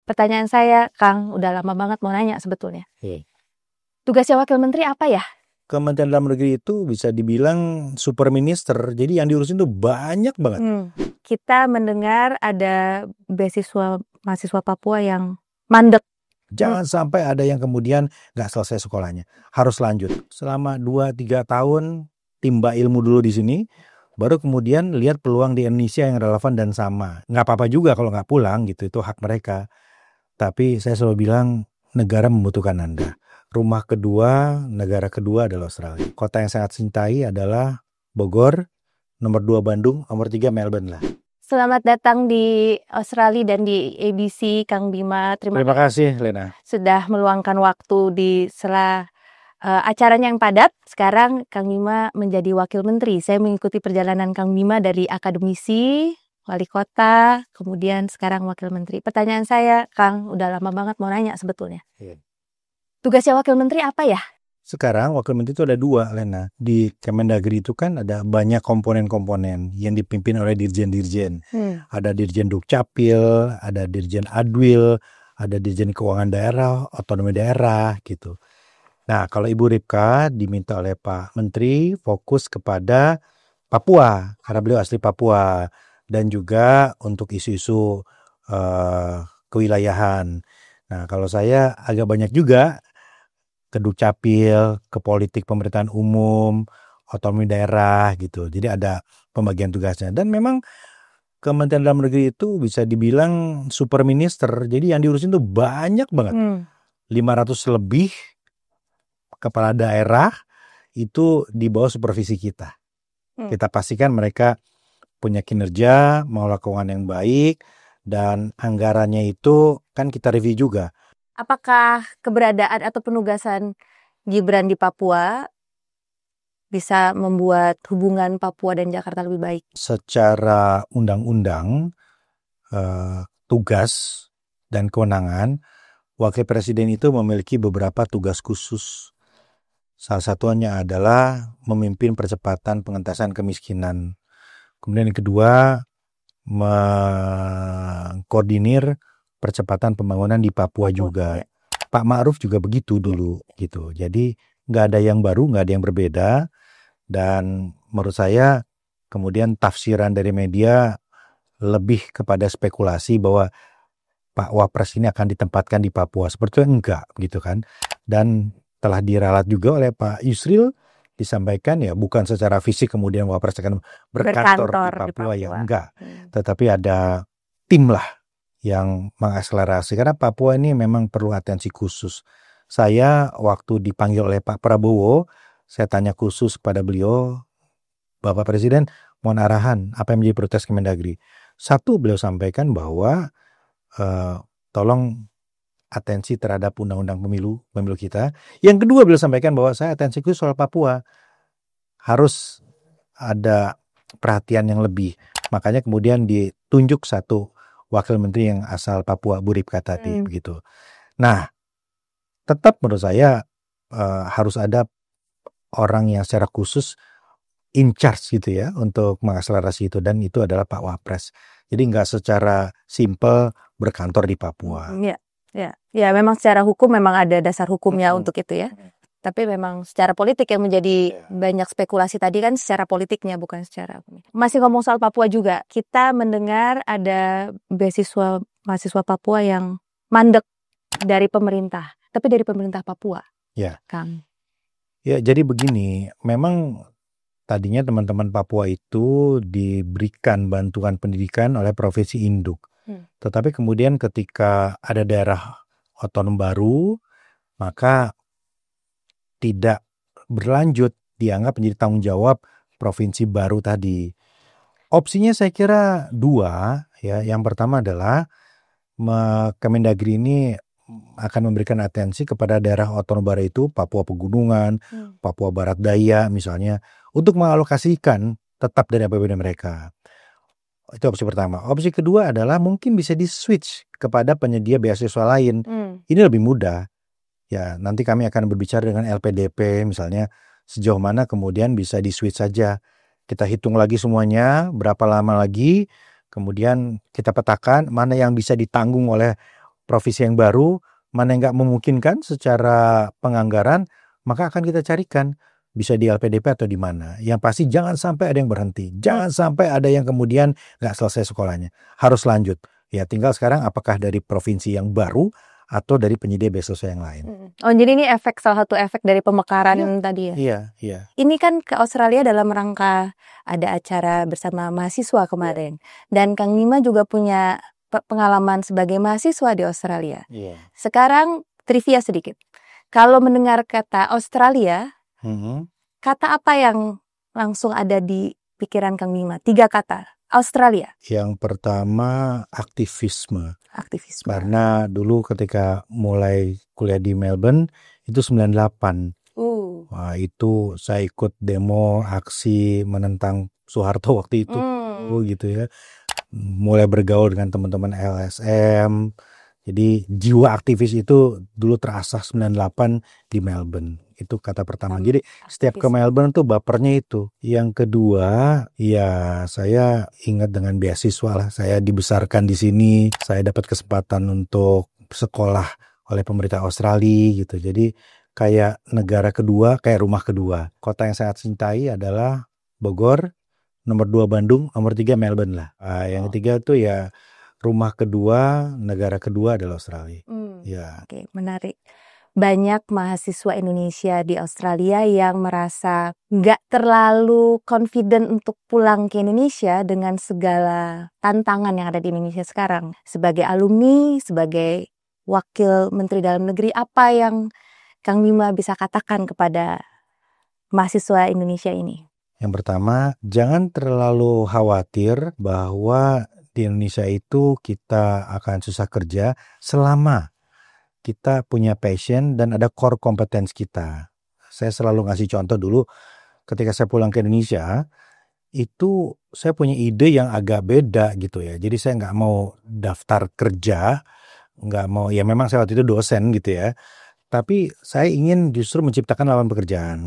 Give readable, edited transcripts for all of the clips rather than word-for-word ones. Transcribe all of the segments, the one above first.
Pertanyaan saya, Kang, udah lama banget mau nanya sebetulnya. Tugasnya Wakil Menteri apa ya? Kementerian Dalam Negeri itu bisa dibilang super minister, jadi yang diurusin tuh banyak banget. Kita mendengar ada beasiswa mahasiswa Papua yang mandek. Jangan sampai ada yang kemudian nggak selesai sekolahnya, harus lanjut selama 2-3 tahun, timba ilmu dulu di sini, baru kemudian lihat peluang di Indonesia yang relevan dan sama. Nggak apa-apa juga kalau nggak pulang gitu, itu hak mereka. Tapi saya selalu bilang negara membutuhkan Anda. Rumah kedua, negara kedua adalah Australia. Kota yang sangat cintai adalah Bogor, nomor 2 Bandung, nomor 3 Melbourne lah. Selamat datang di Australia dan di ABC, Kang Bima. Terima kasih, Lena. Sudah meluangkan waktu di sela acaranya yang padat. Sekarang Kang Bima menjadi Wakil Menteri. Saya mengikuti perjalanan Kang Bima dari akademisi, wali kota, kemudian sekarang Wakil Menteri. Pertanyaan saya, Kang, udah lama banget mau nanya sebetulnya. Tugasnya Wakil Menteri apa ya? Sekarang Wakil Menteri itu ada 2, Lena. Di Kemendagri itu kan ada banyak komponen-komponen yang dipimpin oleh dirjen-dirjen. Ada Dirjen Dukcapil, ada Dirjen Adwil, ada Dirjen Keuangan Daerah, Otonomi Daerah gitu. Nah, kalau Ibu Ripka diminta oleh Pak Menteri fokus kepada Papua, karena beliau asli Papua. Dan juga untuk isu-isu kewilayahan. Nah, kalau saya agak banyak juga ke Dukcapil, ke politik pemerintahan umum, otonomi daerah gitu. Jadi ada pembagian tugasnya. Dan memang Kementerian Dalam Negeri itu bisa dibilang super minister. Jadi yang diurusin tuh banyak banget. 500 lebih kepala daerah itu di bawah supervisi kita. Kita pastikan mereka punya kinerja, mengelola keuangan yang baik, dan anggarannya itu kan kita review juga. Apakah keberadaan atau penugasan Gibran di Papua bisa membuat hubungan Papua dan Jakarta lebih baik? Secara undang-undang, tugas dan kewenangan, Wakil Presiden itu memiliki beberapa tugas khusus. Salah satunya adalah memimpin percepatan pengentasan kemiskinan. Kemudian yang kedua, mengkoordinir percepatan pembangunan di Papua juga. Pak Ma'ruf juga begitu dulu gitu. Jadi nggak ada yang baru, nggak ada yang berbeda. Dan menurut saya kemudian tafsiran dari media lebih kepada spekulasi bahwa Pak Wapres ini akan ditempatkan di Papua. Sepertinya enggak gitu kan. Dan telah diralat juga oleh Pak Yusril, disampaikan ya bukan secara fisik kemudian Wapres akan berkantor di Papua ya enggak. Tetapi ada tim lah yang mengakselerasi karena Papua ini memang perlu atensi khusus. Saya waktu dipanggil oleh Pak Prabowo, saya tanya khusus pada beliau, Bapak Presiden mohon arahan apa yang menjadi prioritas Kemendagri. Satu, beliau sampaikan bahwa tolong atensi terhadap undang-undang pemilu kita. Yang kedua, beliau sampaikan bahwa saya atensi khusus soal Papua. Harus ada perhatian yang lebih. Makanya kemudian ditunjuk satu Wakil Menteri yang asal Papua, Bu Ripka tadi begitu. Nah, tetap menurut saya harus ada orang yang secara khusus in charge gitu ya untuk mengakselerasi itu, dan itu adalah Pak Wapres. Jadi nggak secara simple berkantor di Papua. Ya, memang secara hukum memang ada dasar hukumnya untuk itu ya. Tapi memang secara politik yang menjadi banyak spekulasi tadi kan secara politiknya bukan secara hukum. Masih ngomong soal Papua juga, kita mendengar ada beasiswa mahasiswa Papua yang mandek dari pemerintah, tapi dari pemerintah Papua. Ya. Kang. Ya, jadi begini, memang tadinya teman-teman Papua itu diberikan bantuan pendidikan oleh provinsi induk. Tetapi kemudian ketika ada daerah otonom baru, maka tidak berlanjut, dianggap menjadi tanggung jawab provinsi baru tadi. Opsinya saya kira 2 ya. Yang pertama adalah Kemendagri ini akan memberikan atensi kepada daerah otonom baru itu, Papua Pegunungan, Papua Barat Daya misalnya, untuk mengalokasikan tetap dari APBD mereka. Itu opsi pertama. Opsi kedua adalah mungkin bisa di-switch kepada penyedia beasiswa lain. Ini lebih mudah. Ya, nanti kami akan berbicara dengan LPDP misalnya sejauh mana kemudian bisa di-switch saja. Kita hitung lagi semuanya, berapa lama lagi, kemudian kita petakan mana yang bisa ditanggung oleh provinsi yang baru, mana yang nggak memungkinkan secara penganggaran, maka akan kita carikan bisa di LPDP atau di mana. Yang pasti jangan sampai ada yang berhenti, jangan sampai ada yang kemudian nggak selesai sekolahnya, harus lanjut. Ya tinggal sekarang apakah dari provinsi yang baru atau dari penyedia beasiswa yang lain. Oh, jadi ini salah satu efek dari pemekaran tadi ya? Iya. Ini kan ke Australia dalam rangka ada acara bersama mahasiswa kemarin. Dan Kang Bima juga punya pengalaman sebagai mahasiswa di Australia. Sekarang trivia sedikit. Kalau mendengar kata Australia, kata apa yang langsung ada di pikiran Kang Bima? 3 kata. Australia. Yang pertama aktivisme. Karena dulu ketika mulai kuliah di Melbourne itu 98. Wah, itu saya ikut demo aksi menentang Soeharto waktu itu gitu ya. Mulai bergaul dengan teman-teman LSM. Jadi jiwa aktivis itu dulu terasah 98 di Melbourne. Itu kata pertama. Jadi setiap ke Melbourne tuh bapernya itu. Yang kedua, ya saya ingat dengan beasiswa lah. Saya dibesarkan di sini. Saya dapat kesempatan untuk sekolah oleh pemerintah Australia gitu. Jadi kayak negara kedua, kayak rumah kedua. Kota yang saya cintai adalah Bogor, nomor 2 Bandung, nomor 3 Melbourne lah. Yang ketiga tuh ya rumah kedua, negara kedua adalah Australia. Oke, menarik. Banyak mahasiswa Indonesia di Australia yang merasa nggak terlalu confident untuk pulang ke Indonesia dengan segala tantangan yang ada di Indonesia sekarang. Sebagai alumni, sebagai wakil Menteri Dalam Negeri, apa yang Kang Bima bisa katakan kepada mahasiswa Indonesia ini? Yang pertama, jangan terlalu khawatir bahwa di Indonesia itu kita akan susah kerja selama kita punya passion dan ada core competence kita. Saya selalu ngasih contoh dulu ketika saya pulang ke Indonesia, itu saya punya ide yang agak beda gitu ya. Jadi saya nggak mau daftar kerja, nggak mau, ya memang saya waktu itu dosen gitu ya. Tapi saya ingin justru menciptakan lapangan pekerjaan.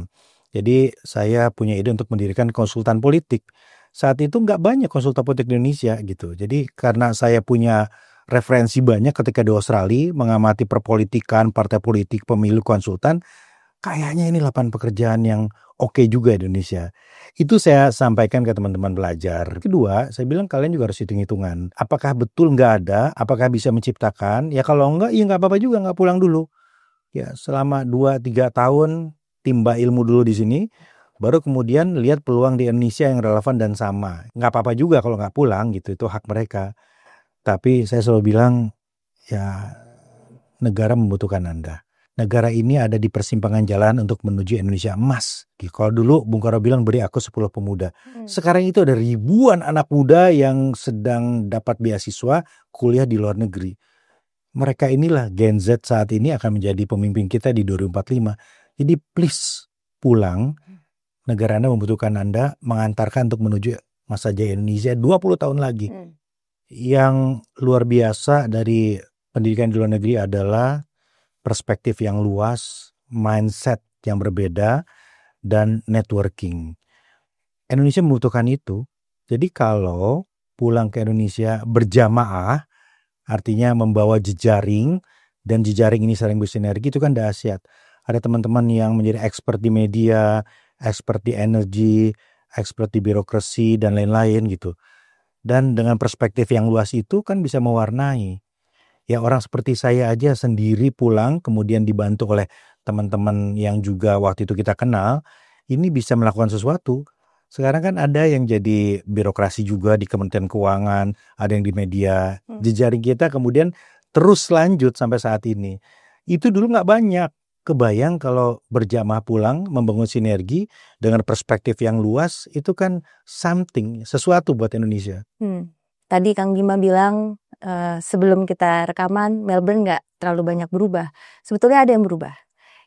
Jadi saya punya ide untuk mendirikan konsultan politik. Saat itu nggak banyak konsultan politik di Indonesia gitu. Jadi karena saya punya referensi banyak ketika di Australia, mengamati perpolitikan, partai politik, pemilu, konsultan, kayaknya ini lapangan pekerjaan yang oke juga di Indonesia. Itu saya sampaikan ke teman-teman pelajar. Kedua, saya bilang kalian juga harus hitung-hitungan. Apakah betul nggak ada? Apakah bisa menciptakan? Ya kalau enggak, ya nggak apa-apa juga, nggak pulang dulu. Ya selama 2-3 tahun timba ilmu dulu di sini, baru kemudian lihat peluang di Indonesia yang relevan dan sama. Nggak apa-apa juga kalau nggak pulang gitu, itu hak mereka. Tapi saya selalu bilang, ya negara membutuhkan Anda. Negara ini ada di persimpangan jalan untuk menuju Indonesia emas. Kalau dulu Bung Karno bilang beri aku 10 pemuda. Sekarang itu ada ribuan anak muda yang sedang dapat beasiswa kuliah di luar negeri. Mereka inilah Gen Z saat ini akan menjadi pemimpin kita di 2045. Jadi please pulang. Negara Anda membutuhkan Anda, mengantarkan untuk menuju masa jaya Indonesia 20 tahun lagi. Yang luar biasa dari pendidikan di luar negeri adalah perspektif yang luas, mindset yang berbeda, dan networking. Indonesia membutuhkan itu. Jadi kalau pulang ke Indonesia berjamaah, artinya membawa jejaring, dan jejaring ini saling bersinergi, itu kan dahsyat. Ada teman-teman yang menjadi expert di media, expert di energi, expert di birokrasi, dan lain-lain gitu. Dan dengan perspektif yang luas itu kan bisa mewarnai. Ya orang seperti saya aja sendiri pulang, kemudian dibantu oleh teman-teman yang juga waktu itu kita kenal, ini bisa melakukan sesuatu. Sekarang kan ada yang jadi birokrasi juga di Kementerian Keuangan, ada yang di media. Jejaring kita kemudian terus lanjut sampai saat ini. Itu dulu nggak banyak. Kebayang kalau berjamaah pulang, membangun sinergi dengan perspektif yang luas, itu kan something, sesuatu buat Indonesia. Tadi Kang Bima bilang sebelum kita rekaman, Melbourne nggak terlalu banyak berubah. Sebetulnya ada yang berubah.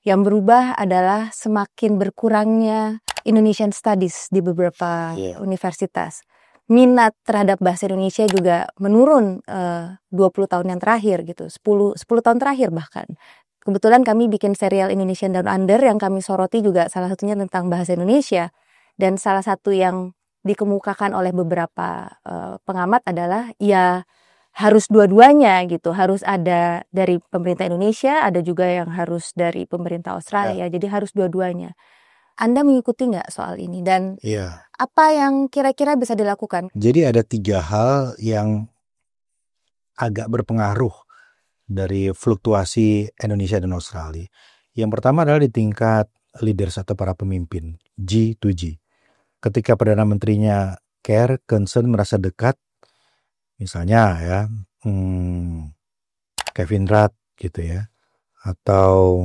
Yang berubah adalah semakin berkurangnya Indonesian Studies di beberapa universitas. Minat terhadap bahasa Indonesia juga menurun 20 tahun yang terakhir gitu, 10 tahun terakhir bahkan. Kebetulan kami bikin serial Indonesian Down Under yang kami soroti juga salah satunya tentang bahasa Indonesia. Dan salah satu yang dikemukakan oleh beberapa pengamat adalah ya harus dua-duanya gitu, harus ada dari pemerintah Indonesia, ada juga yang harus dari pemerintah Australia, jadi harus dua-duanya. Anda mengikuti nggak soal ini dan apa yang kira-kira bisa dilakukan? Jadi ada 3 hal yang agak berpengaruh dari fluktuasi Indonesia dan Australia. Yang pertama adalah di tingkat leaders atau para pemimpin, G to G. Ketika Perdana Menterinya care, concern, merasa dekat, misalnya ya, Kevin Rudd gitu ya, atau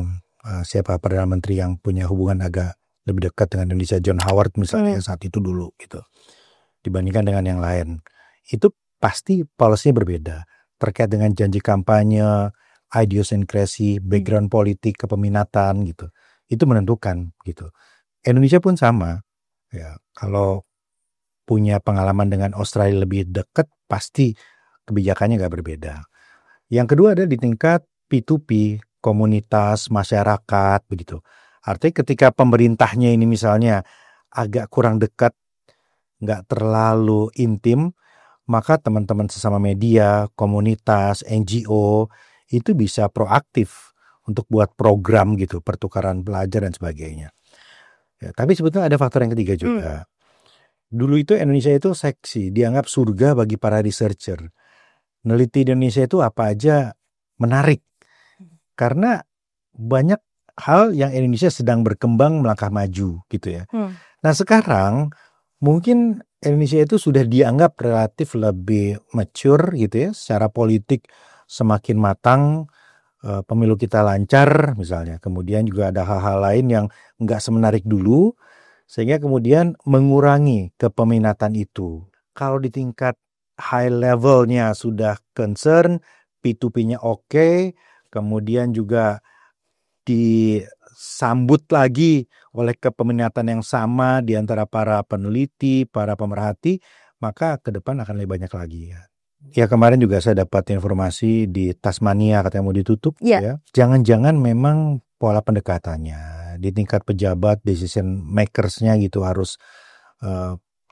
siapa Perdana Menteri yang punya hubungan agak lebih dekat dengan Indonesia, John Howard misalnya saat itu dulu gitu, dibandingkan dengan yang lain. Itu pasti policy-nya berbeda terkait dengan janji kampanye, idiosyncrasy, background politik, kepeminatan gitu. Itu menentukan gitu. Indonesia pun sama ya. Kalau punya pengalaman dengan Australia lebih dekat, pasti kebijakannya nggak berbeda. Yang kedua ada di tingkat P2P, komunitas, masyarakat begitu. Artinya ketika pemerintahnya ini misalnya agak kurang dekat, nggak terlalu intim, maka teman-teman sesama media, komunitas, NGO itu bisa proaktif untuk buat program gitu, pertukaran pelajar dan sebagainya. Ya, tapi sebetulnya ada faktor yang ketiga juga. Dulu itu Indonesia itu seksi, dianggap surga bagi para researcher. Neliti di Indonesia itu apa aja menarik. Karena banyak hal yang Indonesia sedang berkembang melangkah maju gitu ya. Nah sekarang mungkin Indonesia itu sudah dianggap relatif lebih mature gitu ya. Secara politik semakin matang, pemilu kita lancar misalnya. Kemudian juga ada hal-hal lain yang nggak semenarik dulu. Sehingga kemudian mengurangi kepeminatan itu. Kalau di tingkat high levelnya sudah concern, P2P-nya oke, kemudian juga disambut lagi oleh kepeminatan yang sama di antara para peneliti, para pemerhati, maka ke depan akan lebih banyak lagi ya. Ya kemarin juga saya dapat informasi di Tasmania katanya mau ditutup ya. Jangan-jangan memang pola pendekatannya di tingkat pejabat, decision makersnya gitu harus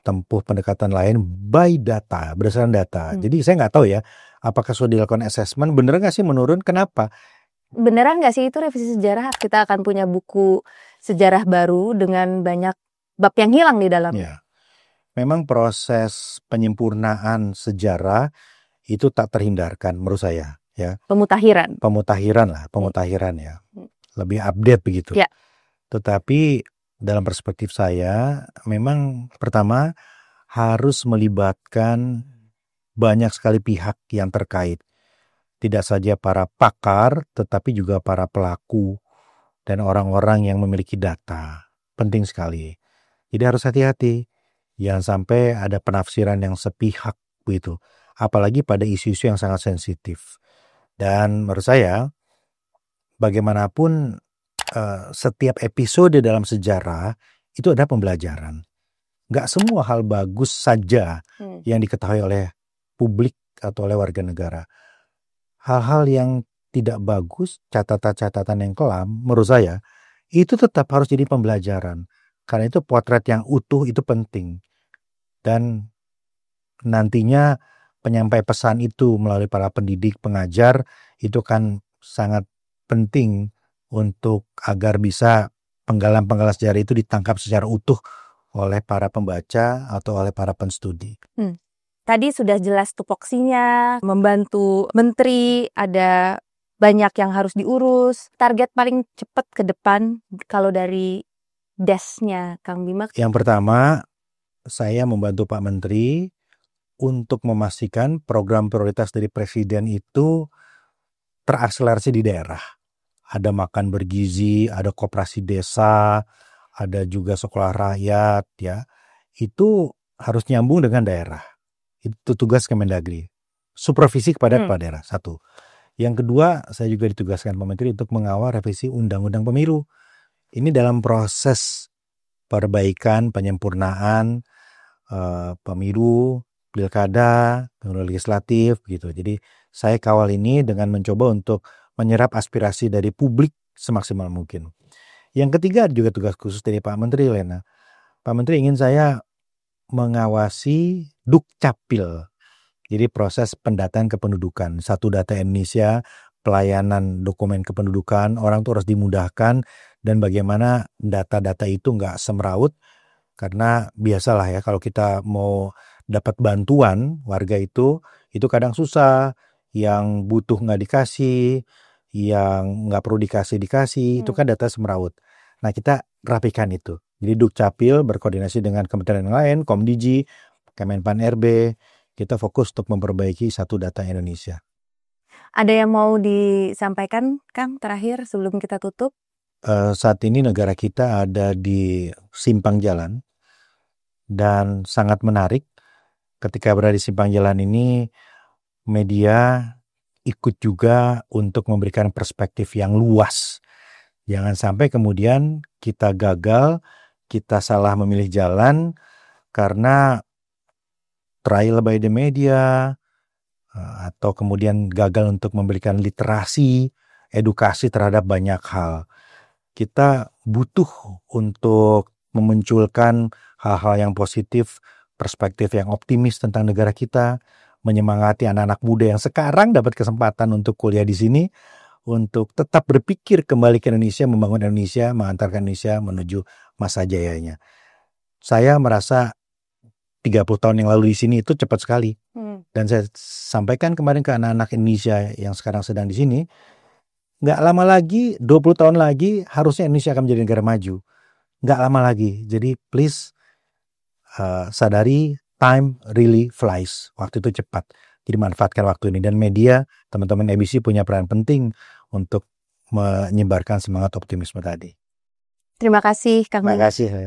tempuh pendekatan lain by data, berdasarkan data. Jadi saya nggak tahu ya, apakah sudah dilakukan assessment, bener nggak sih menurun, kenapa? Beneran nggak sih itu revisi sejarah? Kita akan punya buku sejarah baru dengan banyak bab yang hilang di dalamnya. Ya. Memang proses penyempurnaan sejarah itu tak terhindarkan menurut saya ya. Pemutahiran ya. Lebih update begitu. Ya. Tetapi dalam perspektif saya memang pertama harus melibatkan banyak sekali pihak yang terkait. Tidak saja para pakar tetapi juga para pelaku dan orang-orang yang memiliki data. Penting sekali. Jadi harus hati-hati. Jangan sampai ada penafsiran yang sepihak begitu. Apalagi pada isu-isu yang sangat sensitif. Dan menurut saya bagaimanapun setiap episode dalam sejarah itu ada pembelajaran. Gak semua hal bagus saja yang diketahui oleh publik atau oleh warga negara. Hal-hal yang tidak bagus, catatan-catatan yang kelam, menurut saya itu tetap harus jadi pembelajaran. Karena itu potret yang utuh itu penting. Dan nantinya penyampai pesan itu melalui para pendidik, pengajar itu kan sangat penting untuk agar bisa penggalan-penggalan sejarah itu ditangkap secara utuh oleh para pembaca atau oleh para penstudi. Tadi sudah jelas tupoksinya, membantu menteri, ada banyak yang harus diurus. Target paling cepat ke depan kalau dari desnya Kang Bima? Yang pertama, saya membantu Pak Menteri untuk memastikan program prioritas dari Presiden itu terakselerasi di daerah. Ada makan bergizi, ada koperasi desa, ada juga sekolah rakyat ya. Itu harus nyambung dengan daerah. Itu tugas Kemendagri. Supervisi kepada kepala daerah, satu. Yang kedua, saya juga ditugaskan Pak Menteri untuk mengawal revisi Undang-Undang Pemilu. Ini dalam proses perbaikan, penyempurnaan pemilu, pilkada, pemilu legislatif gitu. Jadi saya kawal ini dengan mencoba untuk menyerap aspirasi dari publik semaksimal mungkin. Yang ketiga juga tugas khusus dari Pak Menteri, Lena. Pak Menteri ingin saya mengawasi Dukcapil. Jadi proses pendataan kependudukan, satu data Indonesia, pelayanan dokumen kependudukan, orang tuh harus dimudahkan, dan bagaimana data-data itu nggak semeraut, karena biasalah ya kalau kita mau dapat bantuan warga itu kadang susah, yang butuh nggak dikasih, yang nggak perlu dikasih, itu kan data semeraut. Nah kita rapikan itu. Jadi Dukcapil berkoordinasi dengan kementerian lain, Komdigi, Kemenpan RB, kita fokus untuk memperbaiki satu data Indonesia. Ada yang mau disampaikan, Kang, terakhir sebelum kita tutup? Saat ini negara kita ada di simpang jalan, dan sangat menarik ketika berada di simpang jalan ini, media ikut juga untuk memberikan perspektif yang luas. Jangan sampai kemudian kita gagal, kita salah memilih jalan karena trial by the media, atau kemudian gagal untuk memberikan literasi, edukasi terhadap banyak hal. Kita butuh untuk memunculkan hal-hal yang positif, perspektif yang optimis tentang negara kita, menyemangati anak-anak muda yang sekarang dapat kesempatan untuk kuliah di sini, untuk tetap berpikir kembali ke Indonesia, membangun Indonesia, mengantarkan Indonesia menuju masa jayanya. Saya merasa 30 tahun yang lalu di sini itu cepat sekali. Dan saya sampaikan kemarin ke anak-anak Indonesia yang sekarang sedang di sini, nggak lama lagi, 20 tahun lagi, harusnya Indonesia akan menjadi negara maju. Nggak lama lagi. Jadi please sadari, time really flies. Waktu itu cepat. Jadi manfaatkan waktu ini. Dan media, teman-teman ABC punya peran penting untuk menyebarkan semangat optimisme tadi. Terima kasih, Kang. Terima kasih.